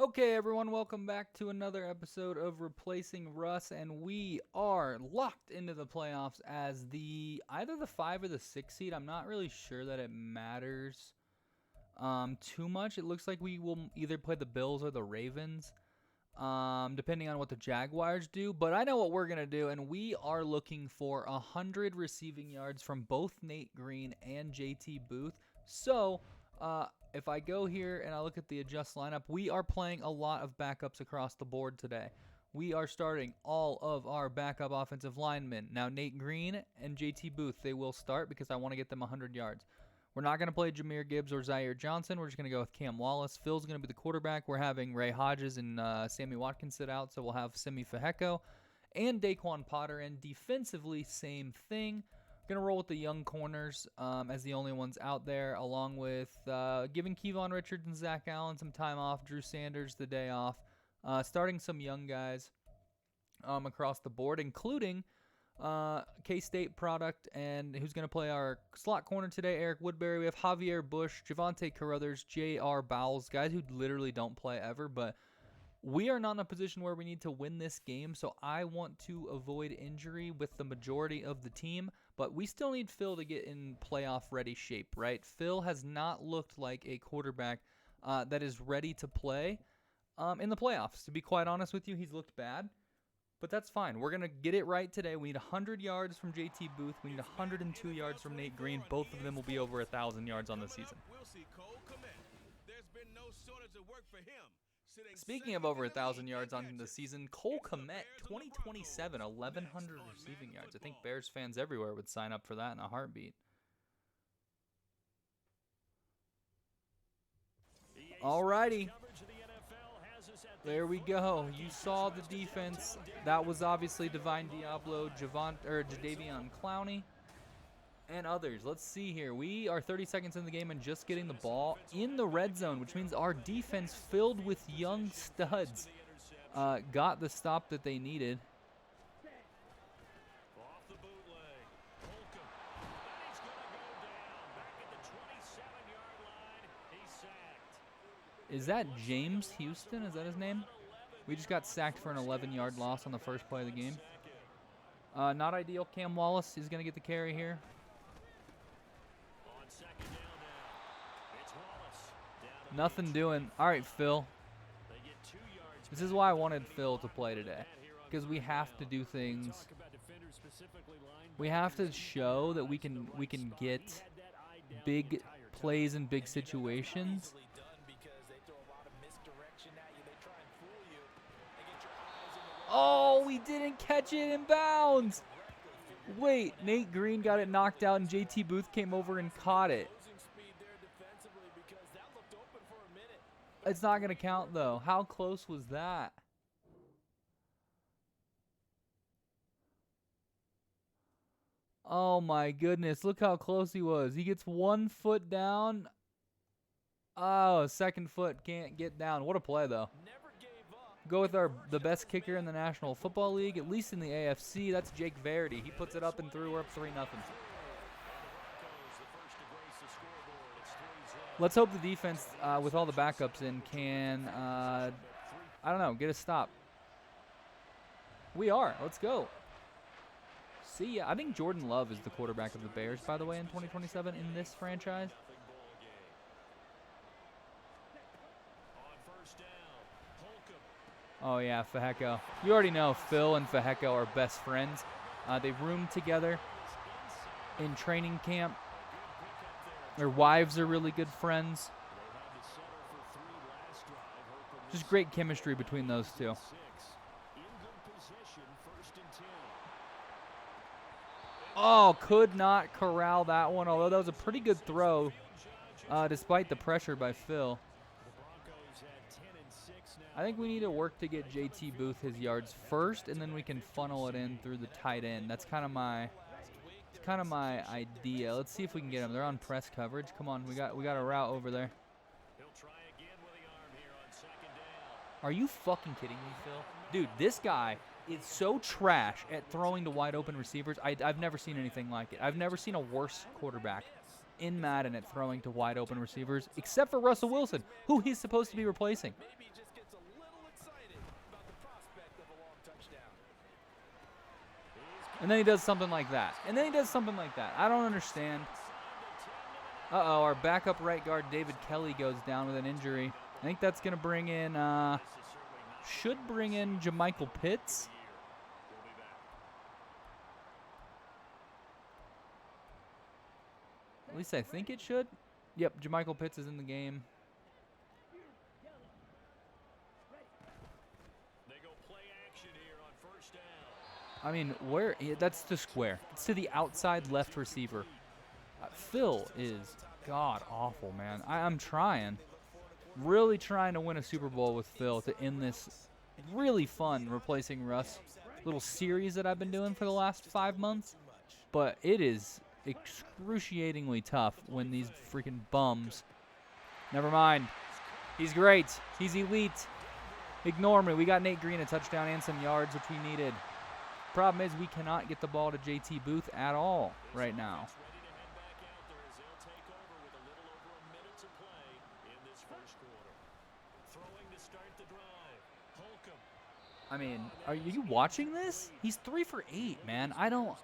Okay, everyone, welcome back to another episode of Replacing Russ, and we are locked into the playoffs as either the 5 or the 6 seed. I'm not really sure that it matters too much. It looks like we will either play the Bills or the Ravens, depending on what the Jaguars do. But I know what we're going to do, and we are looking for 100 receiving yards from both Nate Green and JT Boothe. So, if I go here and I look at the adjust lineup, we are playing a lot of backups across the board today. We are starting all of our backup offensive linemen. Now, Nate Green and JT Boothe, they will start because I want to get them 100 yards. We're not going to play Jahmyr Gibbs or Zaire Johnson. We're just going to go with Cam Wallace. Phil's going to be the quarterback. We're having Ray Hodges and Sammy Watkins sit out, so we'll have Simi Feheko and Daquan Potter. And defensively, same thing. Going to roll with the young corners as the only ones out there, along with giving Kevon Richards and Zach Allen some time off, Drew Sanders the day off, starting some young guys across the board, including K-State product, and who's going to play our slot corner today, Eric Woodbury. We have Javier Bush, Javante Carruthers, J.R. Bowles, guys who literally don't play ever, but we are not in a position where we need to win this game, so I want to avoid injury with the majority of the team, but we still need Phil to get in playoff-ready shape, right? Phil has not looked like a quarterback that is ready to play in the playoffs. To be quite honest with you, he's looked bad, but that's fine. We're going to get it right today. We need 100 yards from JT Boothe. We need 102 yards from Nate Green. Both of them will be over 1,000 yards on the season. Speaking of over 1,000 yards on the season, Cole Kmet, 2027, 1,100 receiving yards. I think Bears fans everywhere would sign up for that in a heartbeat. Alrighty. There we go. You saw the defense. That was obviously Divine Diablo, Jadeveon Clowney, and others. Let's see here. We are 30 seconds in the game and just getting the ball in the red zone, which means our defense, filled with young studs, got the stop that they needed. Is that James Houston? Is that his name? We just got sacked for an 11-yard loss on the first play of the game. Not ideal. Cam Wallace is going to get the carry here. Nothing doing. All right, Phil. This is why I wanted Phil to play today, because we have to do things. We have to show that we can get big plays in big situations. Oh, we didn't catch it in bounds. Wait, Nate Green got it knocked out, and JT Boothe came over and caught it. It's not going to count, though. How close was that? Oh, my goodness. Look how close he was. He gets 1 foot down. Oh, second foot can't get down. What a play, though. Go with the best kicker in the National Football League, at least in the AFC. That's Jake Verity. He puts it up and through. We're up 3-0. Let's hope the defense, with all the backups in, can, I don't know, get a stop. We are. Let's go. See ya. I think Jordan Love is the quarterback of the Bears, by the way, in 2027 in this franchise. Oh, yeah, Feheko. You already know Phil and Feheko are best friends. They roomed together in training camp. Their wives are really good friends. Just great chemistry between those two. Oh, could not corral that one, although that was a pretty good throw, despite the pressure by Phil. I think we need to work to get JT Boothe his yards first, and then we can funnel it in through the tight end. That's kind of my idea. Let's see if we can get him. They're on press coverage. Come on, we got a route over there. Are you fucking kidding me, Phil? Dude, this guy is so trash at throwing to wide open receivers. I've never seen anything like it. I've never seen a worse quarterback in Madden at throwing to wide open receivers, except for Russell Wilson, who he's supposed to be replacing. And then he does something like that. And then he does something like that. I don't understand. Uh-oh, our backup right guard, David Kelly, goes down with an injury. I think that's going to bring in, should bring in JaMychal Pitts. At least I think it should. Yep, JaMychal Pitts is in the game. I mean, where? That's the square. It's to the outside left receiver. Phil is god-awful, man. I'm trying. Really trying to win a Super Bowl with Phil to end this really fun replacing Russ little series that I've been doing for the last 5 months. But it is excruciatingly tough when these freaking bums. Never mind. He's great. He's elite. Ignore me. We got Nate Green a touchdown and some yards, which we needed. Problem is we cannot get the ball to JT Boothe at all right now. I mean, are you watching this? He's 3 for 8, man. I don't.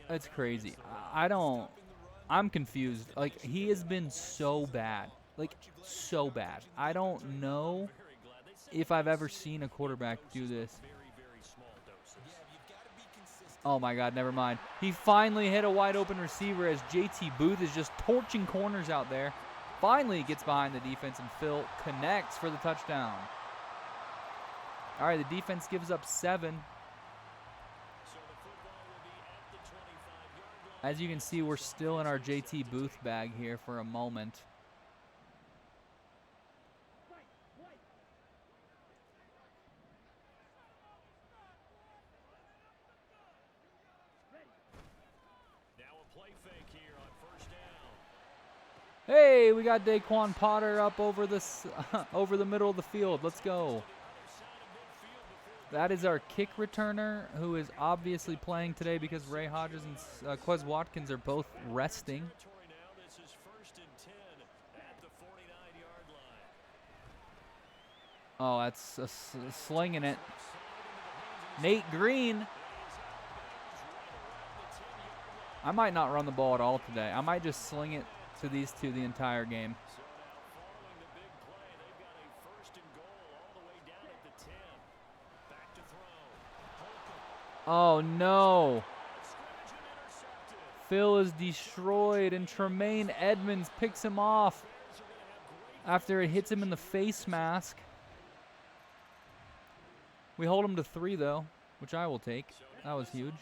It's crazy. I don't. I'm confused. Like, he has been so bad. Like, so bad. I don't know if I've ever seen a quarterback do this. Oh, my God. Never mind. He finally hit a wide open receiver as JT Boothe is just torching corners out there. Finally gets behind the defense, and Phil connects for the touchdown. All right, the defense gives up 7. As you can see, we're still in our JT Boothe bag here for a moment. Hey, we got Daquan Potter up over this, over the middle of the field. Let's go. That is our kick returner, who is obviously playing today because Ray Hodges and Quez Watkins are both resting. Oh, that's slinging it. Nate Green. I might not run the ball at all today. I might just sling it to these two the entire game. Oh, no. Phil is destroyed, and Tremaine Edmonds picks him off after it hits him in the face mask. We hold him to 3, though, which I will take. That was huge.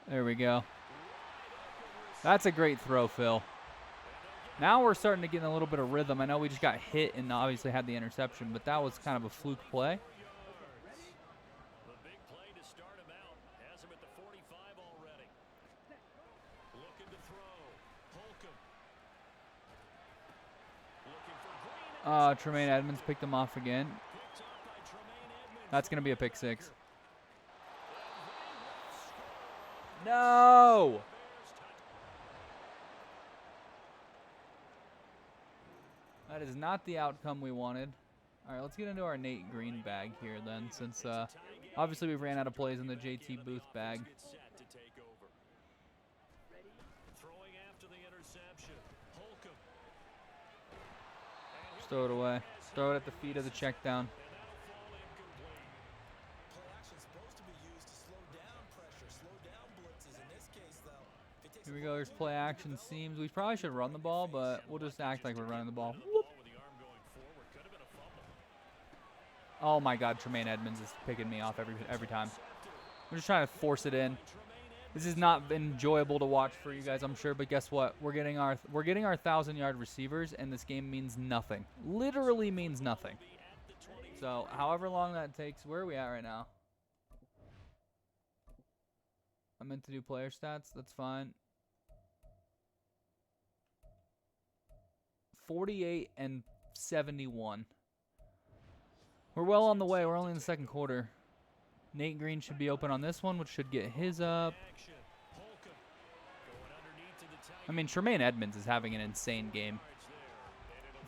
There we go. That's a great throw, Phil. Now we're starting to get in a little bit of rhythm. I know we just got hit and obviously had the interception, but that was kind of a fluke play. Tremaine Edmonds picked him off again. That's going to be a pick 6. No! That is not the outcome we wanted. All right, let's get into our Nate Green bag here then, since obviously we ran out of plays in the JT Boothe bag. Just throw it away. Throw it at the feet of the check down. Here we go, there's play action seams. We probably should run the ball, but we'll just act like we're running the ball. Whoop. Oh my God, Tremaine Edmonds is picking me off every time. I'm just trying to force it in. This is not enjoyable to watch for you guys, I'm sure, but guess what? We're getting our 1,000-yard receivers, and this game means nothing. Literally means nothing. So, however long that takes, where are we at right now? I meant to do player stats. That's fine. 48 and 71. We're well on the way. We're only in the second quarter. Nate Green should be open on this one, which should get his up. I mean, Tremaine Edmonds is having an insane game.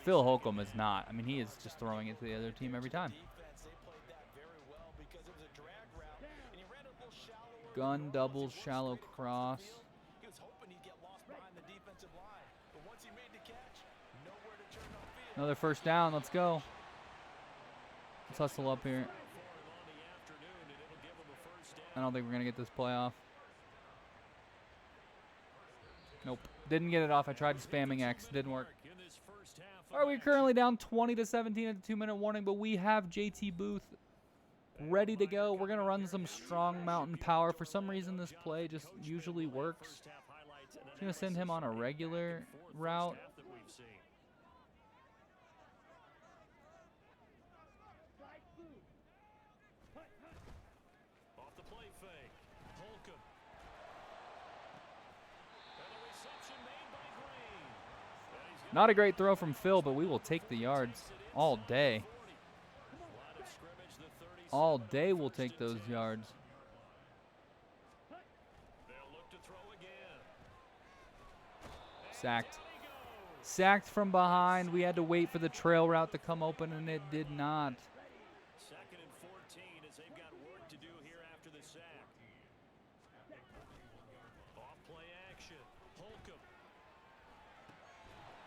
Phil Holcomb is not. I mean, he is just throwing it to the other team every time. Gun, double, shallow cross. Another first down. Let's go. Let's hustle up here. I don't think we're going to get this play off. Nope. Didn't get it off. I tried spamming X. Didn't work. All right, we're currently down 20-17 at the 2-minute warning, but we have JT Boothe ready to go. We're going to run some strong mountain power. For some reason, this play just usually works. I'm going to send him on a regular route. Not a great throw from Phil, but we will take the yards all day. All day we'll take those yards. Sacked. Sacked from behind. We had to wait for the trail route to come open, and it did not. Second and 14 as they've got work to do here after the sack. Off play action. Holcomb.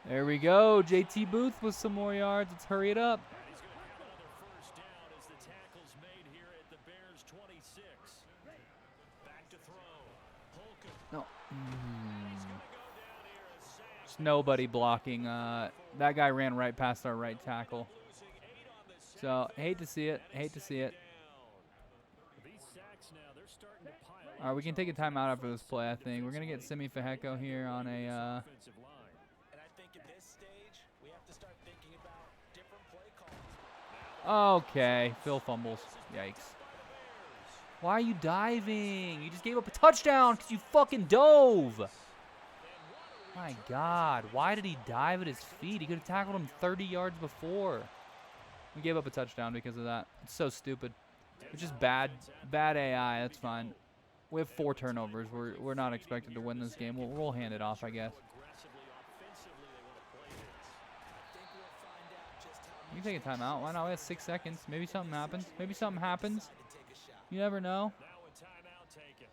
There we go. JT Boothe with some more yards. Let's hurry it up. And he's going to have another first down as the tackle's made here at the Bears 26. Back to throw. Holcomb. No. He's going to go down here a sack. There's nobody blocking. That guy ran right past our right tackle. So, hate to see it. Hate to see it. These sacks now, they're starting to pile All right, we can take a timeout after this play, I think. We're going to get Simi Feheko here on a... offensive line. And I think at this stage, we have to start thinking about different play calls. Okay, Phil fumbles. Yikes. Why are you diving? You just gave up a touchdown because you fucking dove. My God, why did he dive at his feet? He could have tackled him 30 yards before. We gave up a touchdown because of that. It's so stupid. It's just bad AI. That's fine. We have 4 turnovers. We're not expected to win this game. We'll hand it off, I guess. You can take a timeout. Why not? We have 6 seconds. Maybe something happens. Maybe something happens. You never know. Now a timeout taken.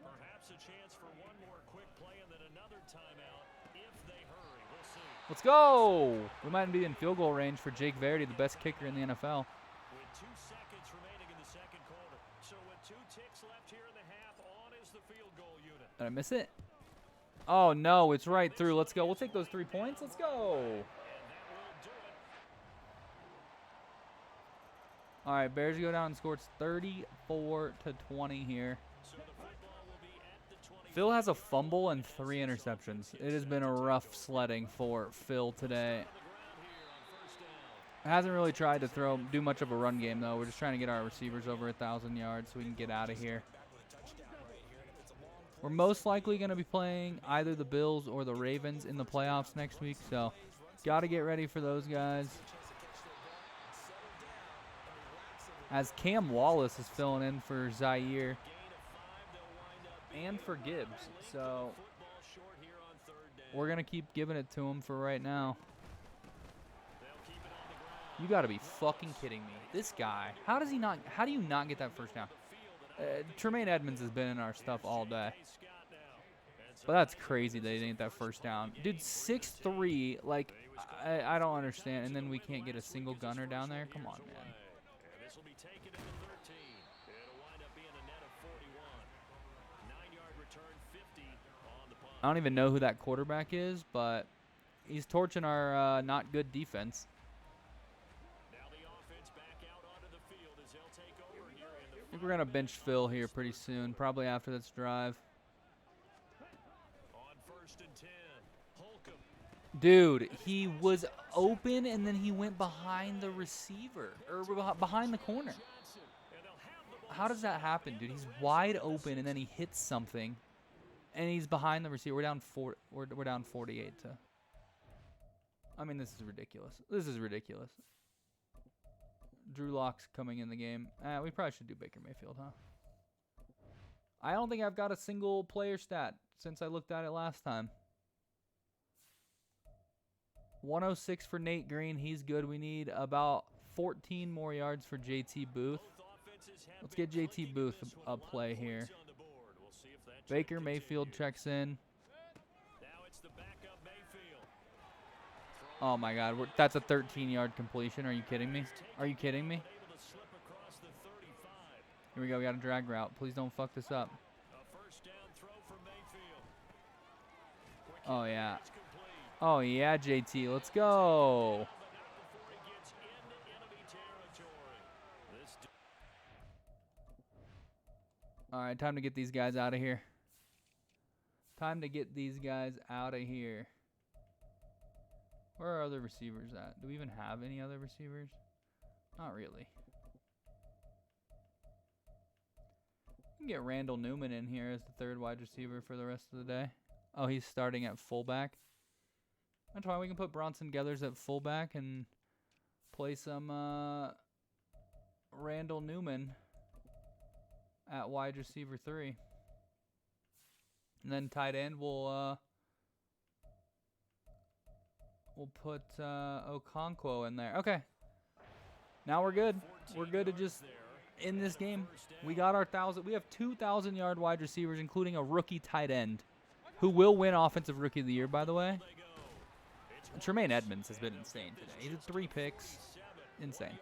Perhaps a chance for one more quick play and then another timeout if they hurry. We'll see. Let's go. We might be in field goal range for Jake Verdi, the best kicker in the NFL. With 2 seconds remaining in the second quarter. So with 2 ticks left here in the half, on is the field goal unit. Did I miss it? Oh, no. It's right through. Let's go. We'll take those 3 points. Let's go. And that will do it. All right, Bears go down and score. It's 34-20 here. So the football will be at the 20. Phil has a fumble and 3 interceptions. It has been a rough sledding for Phil today. Hasn't really tried to do much of a run game, though. We're just trying to get our receivers over 1,000 yards so we can get out of here. We're most likely going to be playing either the Bills or the Ravens in the playoffs next week, so got to get ready for those guys. As Cam Wallace is filling in for Zaire and for Gibbs, so we're going to keep giving it to him for right now. You got to be fucking kidding me. This guy, how do you not get that first down? Tremaine Edmonds has been in our stuff all day. But that's crazy that he didn't get that first down. Dude, 6'3", like, I don't understand. And then we can't get a single gunner down there? Come on, man. This will be taken into 13. It'll wind up being a net of 41. 9-yard return, 50 on the punt. I don't even know who that quarterback is, but he's torching our not good defense. Now the offense back out onto the field as they'll take over here in the I think we're going to bench Phil here pretty soon, probably after this drive. on 1st and 10. Holcomb. Dude, he was open and then he went behind the receiver, or behind the corner. And they'll have the ball. How does that happen, dude? He's wide open and then he hits something, and he's behind the receiver. We're down 48 to. I mean, this is ridiculous. This is ridiculous. Drew Lock's coming in the game. We probably should do Baker Mayfield, huh? I don't think I've got a single player stat since I looked at it last time. 106 for Nate Green. He's good. We need about 14 more yards for JT Boothe. Let's get JT Boothe a play here. Baker Mayfield checks in. Oh, my God. That's a 13-yard completion. Are you kidding me? Are you kidding me? Here we go. We got a drag route. Please don't fuck this up. Oh, yeah. Oh, yeah, JT. Let's go. All right, time to get these guys out of here. Time to get these guys out of here. Where are other receivers at? Do we even have any other receivers? Not really. We can get Randall Newman in here as the third wide receiver for the rest of the day. Oh, he's starting at fullback. That's fine. We can put Bronson Geathers at fullback and play some Randall Newman at wide receiver 3. And then tight end, we'll put Okonkwo in there. Okay. Now we're good. We're good to just in this game. We got our 1,000. We have 2,000-yard wide receivers, including a rookie tight end, who will win Offensive Rookie of the Year, by the way. Tremaine Edmonds has been insane today. He did 3 picks. Insane.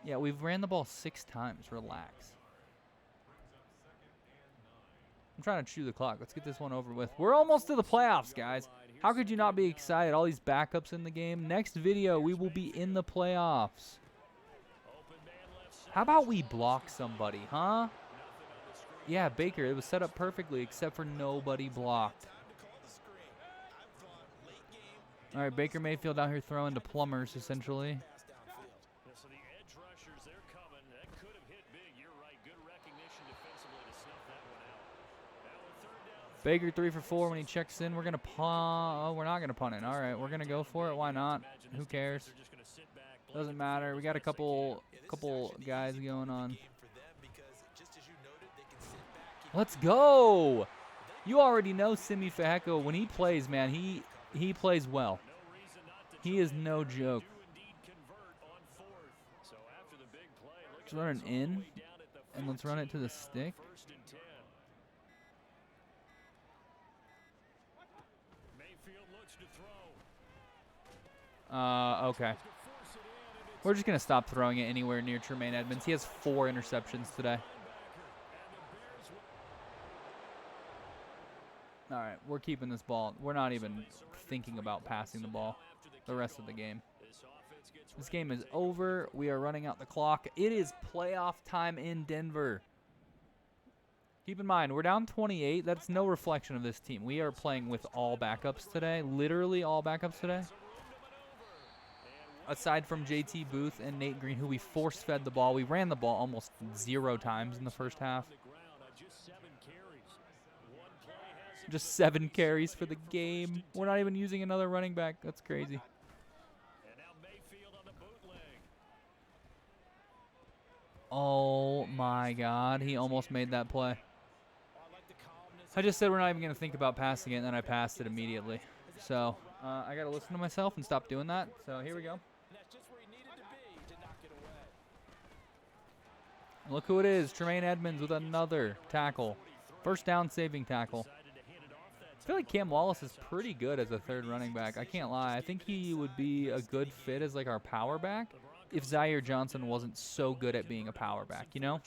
Yeah, we've ran the ball 6 times. Relax. I'm trying to chew the clock. Let's get this one over with. We're almost to the playoffs, guys. How could you not be excited? All these backups in the game. Next video, we will be in the playoffs. How about we block somebody, huh? Yeah, Baker, it was set up perfectly, except for nobody blocked. All right, Baker Mayfield out here throwing to plumbers, essentially. So the edge rushers, they're coming. That could have hit big. You're right. Good recognition defensively to snuff that one out. Now with third down. Baker 3 for 4 when he checks in. We're going to punt. Oh, we're not going to punt it. All right, we're going to go for it. Why not? Who cares? Doesn't matter. We got a couple guys going on. Let's go. You already know Simi Feheko. When he plays, man, he plays well. He is no joke. Let's run an in, and let's run it to the stick. Okay. We're just going to stop throwing it anywhere near Tremaine Edmonds. He has 4 interceptions today. All right, we're keeping this ball. We're not even thinking about passing the ball the rest of the game. This game is over. We are running out the clock. It is playoff time in Denver. Keep in mind, we're down 28. That's no reflection of this team. We are playing with all backups today, literally all backups today. Aside from JT Boothe and Nate Green, who we force-fed the ball. We ran the ball almost 0 times in the first half. Just 7 carries for the game. We're not even using another running back. That's crazy. Oh, my God. He almost made that play. I just said we're not even going to think about passing it, and then I passed it immediately. So I got to listen to myself and stop doing that. So here we go. Look who it is. Tremaine Edmonds with another tackle. First down saving tackle. I feel like Cam Wallace is pretty good as a third running back. I can't lie. I think he would be a good fit as like our power back if Zaire Johnson wasn't so good at being a power back, you know?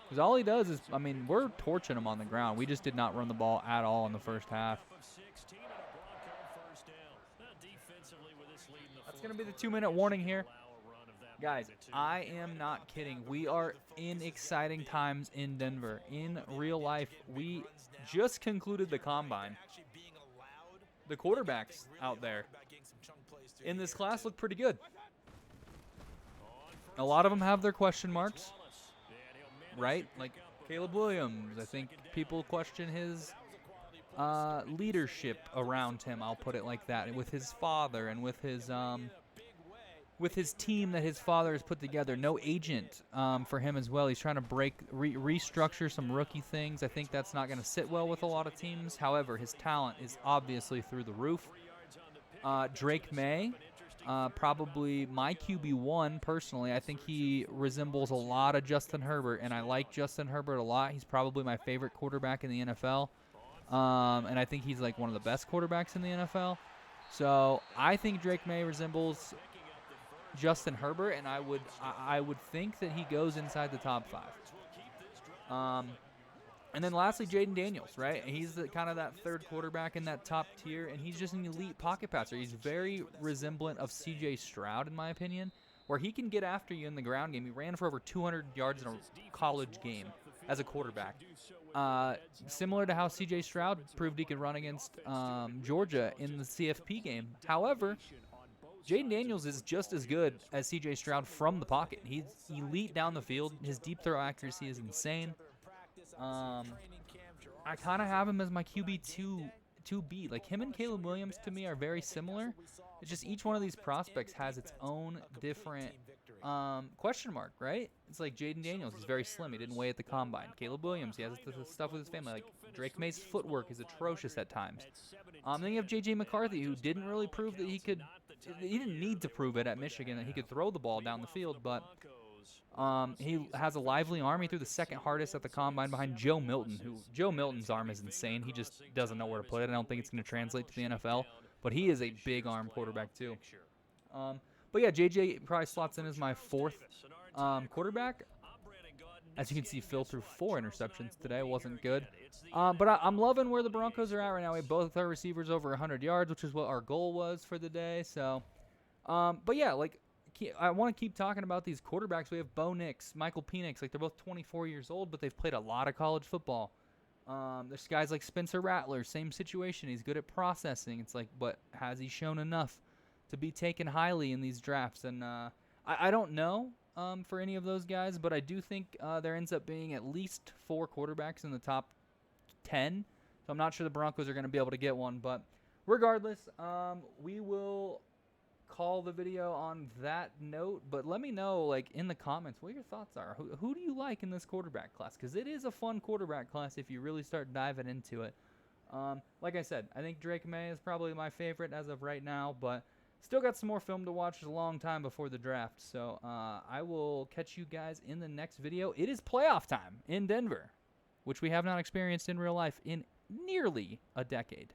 Because all he does is, I mean, we're torching him on the ground. We just did not run the ball at all in the first half. That's going to be the 2-minute warning here. Guys, I am not kidding. We are in exciting times in Denver. In real life, we just concluded the combine. The quarterbacks out there in this class look pretty good. A lot of them have their question marks, right? Like Caleb Williams. I think people question his leadership around him. I'll put it like that. With his father and with his with his team that his father has put together. No agent for him as well. He's trying to restructure some rookie things. I think that's not going to sit well with a lot of teams. However, his talent is obviously through the roof. Drake May, probably my QB1 personally. I think he resembles a lot of Justin Herbert, and I like Justin Herbert a lot. He's probably my favorite quarterback in the NFL, and I think he's like one of the best quarterbacks in the NFL. So I think Drake May resembles Justin Herbert, and I would think that he goes inside the top 5. And then lastly, Jaden Daniels, right? He's kind of that third quarterback in that top tier, and he's just an elite pocket passer. He's very resemblant of C.J. Stroud, in my opinion, where he can get after you in the ground game. He ran for over 200 yards in a college game as a quarterback. Similar to how C.J. Stroud proved he could run against Georgia in the CFP game. However, Jaden Daniels is just as good as C.J. Stroud from the pocket. He's elite down the field. His deep throw accuracy is insane. I kind of have him as my QB 2B. Like, him and Caleb Williams to me are very similar. It's just each one of these prospects has its own different question mark, right? It's like Jaden Daniels, he's very slim. He didn't weigh at the combine. Caleb Williams, he has the stuff with his family. Like, Drake May's footwork is atrocious at times. Then you have J.J. McCarthy, who didn't really prove that he didn't need to prove it at Michigan, that he could throw the ball down the field, but he has a lively arm. He threw the second hardest at the combine behind Joe Milton, Joe Milton's arm is insane. He just doesn't know where to put it. I don't think it's going to translate to the NFL, but he is a big arm quarterback too. But yeah, JJ probably slots in as my fourth quarterback. As you can see, Phil threw 4 interceptions today. It wasn't good. But I'm loving where the Broncos are at right now. We have both our receivers over 100 yards, which is what our goal was for the day. So, but yeah, like, I want to keep talking about these quarterbacks. We have Bo Nix, Michael Penix. Like, they're both 24 years old, but they've played a lot of college football. There's guys like Spencer Rattler, same situation. He's good at processing. It's like, but has he shown enough to be taken highly in these drafts? And I don't know for any of those guys, but I do think there ends up being at least 4 quarterbacks in the top 10. So I'm not sure the Broncos are going to be able to get one. But regardless, we will call the video on that note, but let me know, like, in the comments what your thoughts are. Who do you like in this quarterback class? Because it is a fun quarterback class if you really start diving into it. Like I said, I think Drake May is probably my favorite as of right now, but still got some more film to watch. It's a long time before the draft, so I will catch you guys in the next video. It is playoff time in Denver, which we have not experienced in real life in nearly a decade.